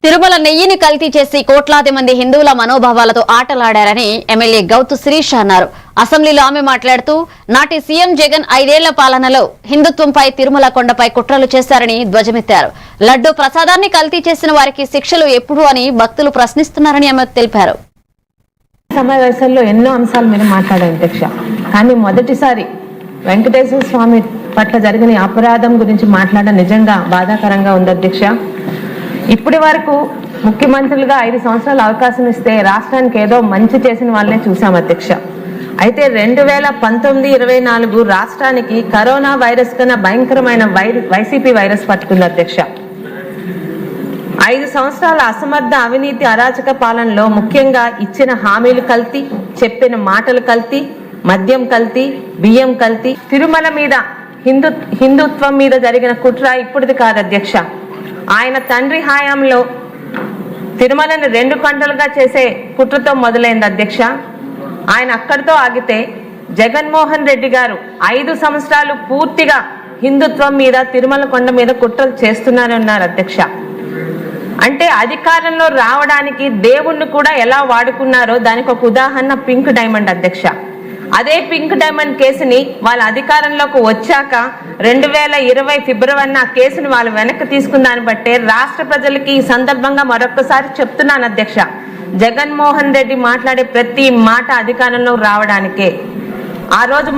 తిరుమల నెయ్యిని కల్తీ చేసి కోట్లాది మంది హిందువుల మనోభావాలతో ఆటలాడారని ఎమ్మెల్యే గౌతు శిరీష అన్నారు. అసెంబ్లీలో ఆమె మాట్లాడుతూ నాటి సీఎం జగన్ 5 ఏళ్ల పాలనలో హిందుత్వంపై తిరుమల కొండపై కుట్రలు చేశారని ధ్వజమెత్తారు. లడ్డూ ప్రసాదాన్ని కల్తీ చేసిన వారికి శిక్షలు ఎప్పుడు అని భక్తులు ప్రశ్నిస్తున్నారని ఆమె తెలిపారు. సమావేశంలో ఎన్నో అంశాలు మీరు మాట్లాడారు అధ్యక్ష. కానీ మొదటిసారి వెంకటేశ్వర స్వామి పట్ల జరిగిన అపరాధం గురించి మాట్లాడడం నిజంగా బాధాకరంగా ఉంది అధ్యక్ష. ఇప్పటి వరకు ముఖ్యమంత్రులుగా 5 సంవత్సరాలు అవకాశం ఇస్తే రాష్ట్రానికి ఏదో మంచి చేసిన వాళ్ళనే చూసాం అధ్యక్ష. అయితే 2019-24 రాష్ట్రానికి కరోనా వైరస్ కన్నా భయంకరమైన వైసీపీ వైరస్ పట్టుకుంది అధ్యక్ష. 5 సంవత్సరాల అసమర్థ అవినీతి అరాచక పాలనలో ముఖ్యంగా ఇచ్చిన హామీలు కల్తీ, చెప్పిన మాటలు కల్తీ, మద్యం కల్తీ, బియ్యం కల్తీ, తిరుమల మీద హిందుత్వం మీద జరిగిన కుట్ర ఇప్పుడుది కాదు అధ్యక్ష. ఆయన తండ్రి హయాంలో తిరుమలని 2 కంటలుగా చేసే కుట్రతో మొదలైంది అధ్యక్ష. ఆయన అక్కడితో ఆగితే జగన్మోహన్ రెడ్డి గారు 5 సంవత్సరాలు పూర్తిగా హిందుత్వం మీద తిరుమల కొండ మీద కుట్రలు చేస్తున్నారన్నారు అధ్యక్ష. అంటే అధికారంలో రావడానికి దేవుణ్ణి కూడా ఎలా వాడుకున్నారో దానికి ఒక ఉదాహరణ పింక్ డైమండ్ అధ్యక్ష. అదే పింక్ డైమండ్ కేసుని వాళ్ళ అధికారంలోకి వచ్చాక 2020 ఫిబ్రవరిన ఆ కేసుని వాళ్ళు వెనక్కి తీసుకున్న దాన్ని బట్టే రాష్ట్ర ప్రజలకి ఈ సందర్భంగా మరొకసారి చెప్తున్నాను అధ్యక్ష, జగన్మోహన్ రెడ్డి మాట్లాడే ప్రతి మాట అధికారంలో రావడానికే. ఆ రోజు